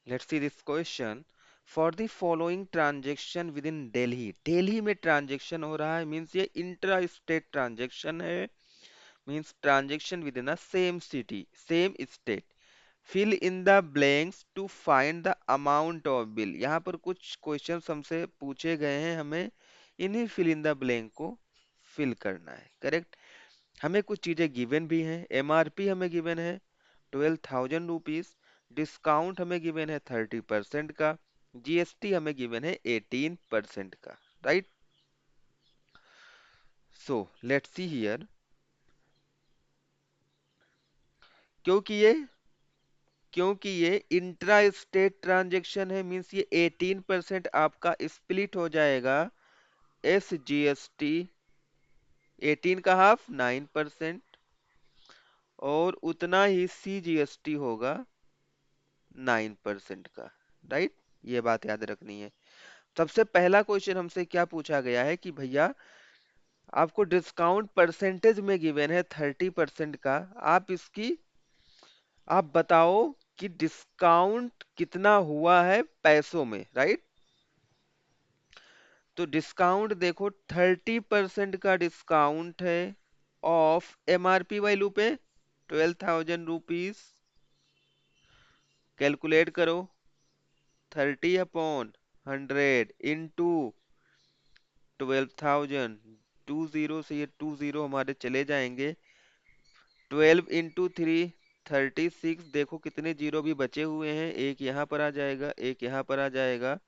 Let's see this question. For the following transaction within Delhi, Delhi में transaction हो रहा है, मीन्स ये इंट्रा स्टेट ट्रांजेक्शन है, means transaction within the same city, same state. Fill in the blanks to find the amount of bill. यहाँ पर कुछ questions हमसे पूछे गए हैं, हमें इन्हीं फिल इन द ब्लैंक को फिल करना है। करेक्ट। हमें कुछ चीजें गिवन भी हैं। एमआरपी हमें गिवन है 12,000 रुपीज, डिस्काउंट हमें गिवन है 30% का, जीएसटी हमें गिवन है 18% का। Right. So let's see here. क्योंकि ये क्योंकि ये इंट्रा स्टेट ट्रांजेक्शन है, मींस ये 18% आपका स्प्लिट हो जाएगा। एस जी एस टी 18 का हाफ 9%, और उतना ही सी जी एस टी होगा 9% का। राइट। ये बात याद रखनी है। सबसे पहला क्वेश्चन हमसे क्या पूछा गया है कि भैया आपको डिस्काउंट परसेंटेज में गिवन है 30% का, आप बताओ कि डिस्काउंट कितना हुआ है पैसों में। राइट। तो डिस्काउंट देखो 30% का डिस्काउंट है ऑफ एमआरपी वैल्यू पे 12,000 रुपीज। कैलकुलेट करो। 30/100 इंटू 12,000। 20 से ये 20 हमारे चले जाएंगे। 12 इंटू 3 36। देखो कितने जीरो भी बचे हुए हैं, एक यहाँ पर आ जाएगा, एक यहाँ पर आ जाएगा,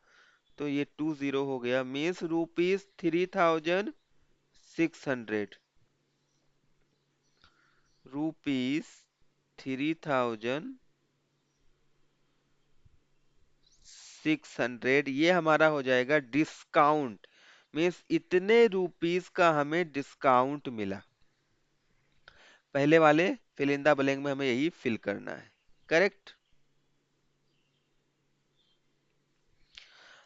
तो ये 20 हो गया, मीन्स ₹3,600। ₹3,600 ये हमारा हो जाएगा डिस्काउंट, मीन्स इतने रुपीस का हमें डिस्काउंट मिला। पहले वाले फिल इन द ब्लैंक में हमें यही फिल करना है। करेक्ट।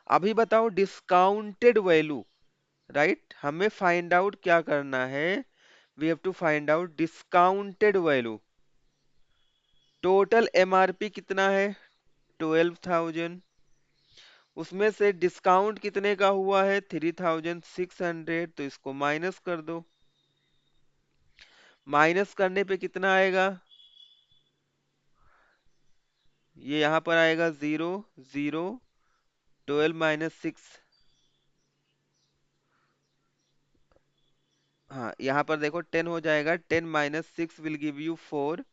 अभी बताओ डिस्काउंटेड वैल्यू। राइट। हमें फाइंड आउट क्या करना है, we have to find out discounted value. Total MRP कितना है 12,000, उसमें से डिस्काउंट कितने का हुआ है 3,600, तो इसको माइनस कर दो। माइनस करने पे कितना आएगा, ये यहाँ पर आएगा 0 0। 12 - 6। हाँ, यहाँ पर देखो 10 हो जाएगा, 10 - 6 विल गिव यू 4,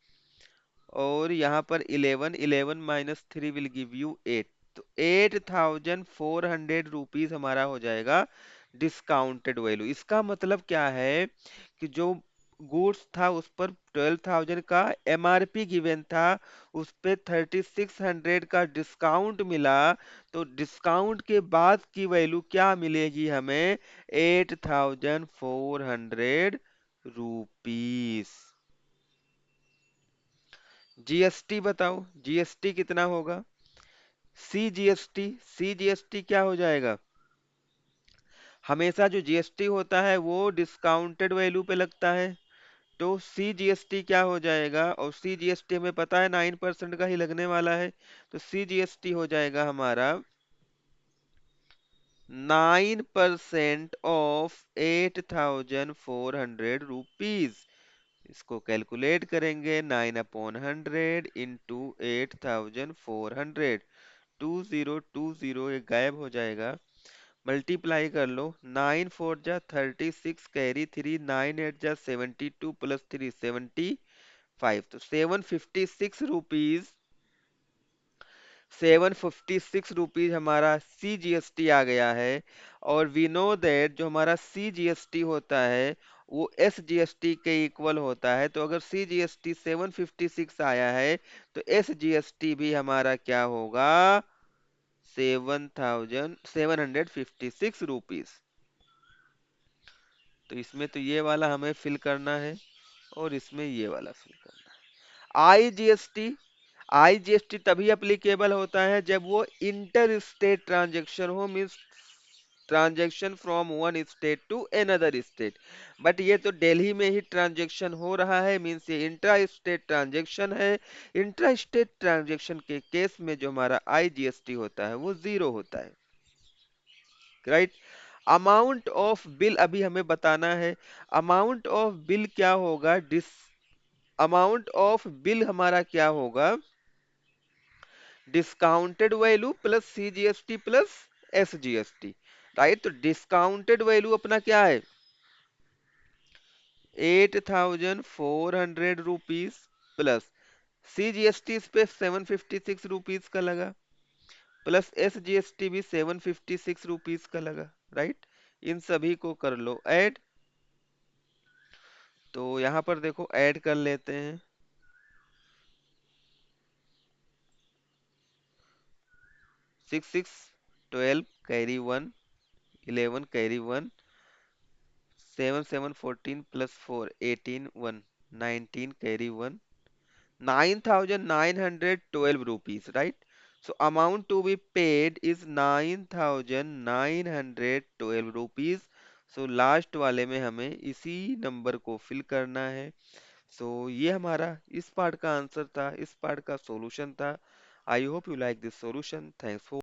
और यहाँ पर 11 विल गिव यू 8। तो 8,400 रुपीज हमारा हो जाएगा डिस्काउंटेड वैल्यू। इसका मतलब क्या है कि जो गुड्स था उस पर 12,000 का एमआरपी गिवन था, उस पे 3,600 का डिस्काउंट मिला, तो डिस्काउंट के बाद की वैल्यू क्या मिलेगी हमें, 8,400 रुपीज। जीएसटी बताओ, जीएसटी कितना होगा, सीजीएसटी। सीजीएसटी क्या हो जाएगा, हमेशा जो जीएसटी होता है वो डिस्काउंटेड वैल्यू पे लगता है, तो सीजीएसटी क्या हो जाएगा, और सीजीएसटी हमें पता है 9% का ही लगने वाला है, तो सीजीएसटी हो जाएगा हमारा 9% ऑफ 8,400 रुपीज। इसको कैलकुलेट करेंगे, 9/100 इंटू 8,400। 20 ये गायब हो जाएगा, मल्टीप्लाई कर लो। 9 4 जा 36, कैरी 3, 9 8 जा 72, प्लस 3 75, तो 756 रुपीज हमारा सीजीएसटी आ गया है। और वी नो दैट जो हमारा सीजीएसटी होता है वो एसजीएसटी के इक्वल होता है, तो अगर सीजीएसटी 756 आया है तो एसजीएसटी भी हमारा क्या होगा, 7,756 रुपीज। तो इसमें तो ये वाला हमें फिल करना है, और इसमें ये वाला फिल करना है। आईजीएसटी, आईजीएसटी तभी अप्लीकेबल होता है जब वो इंटर स्टेट ट्रांजेक्शन हो, means transaction from one state to another state. But ये तो दिल्ली में ही ट्रांजेक्शन हो रहा है, मीन्स ये इंट्रा स्टेट ट्रांजेक्शन है। इंट्रा स्टेट ट्रांजेक्शन के केस में जो हमारा आईजीएसटी होता है वो जीरो होता है, राइट। अमाउंट ऑफ बिल अभी हमें बताना है। अमाउंट ऑफ बिल क्या होगा, अमाउंट ऑफ बिल हमारा क्या होगा, discounted value plus CGST plus SGST, right. तो डिस्काउंटेड वैल्यू अपना क्या है, 8400 रुपीज प्लस सीजीएसटी इस पे 756 रुपीज का लगा, प्लस एसजीएसटी भी 756 रुपीज का लगा, राइट। इन सभी को कर लो ऐड। तो यहाँ पर देखो ऐड कर लेते हैं। 6 6 12 carry 1, 11 carry 1, 7 7 14 plus 4 18 1, 19 carry 1, 9912 rupees, right? So amount to be paid is 9912 rupees. So last वाले में हमें इसी नंबर को फिल करना है। सो ये हमारा इस पार्ट का आंसर था, इस पार्ट का सॉल्यूशन था। I hope you like this solution. Thanks for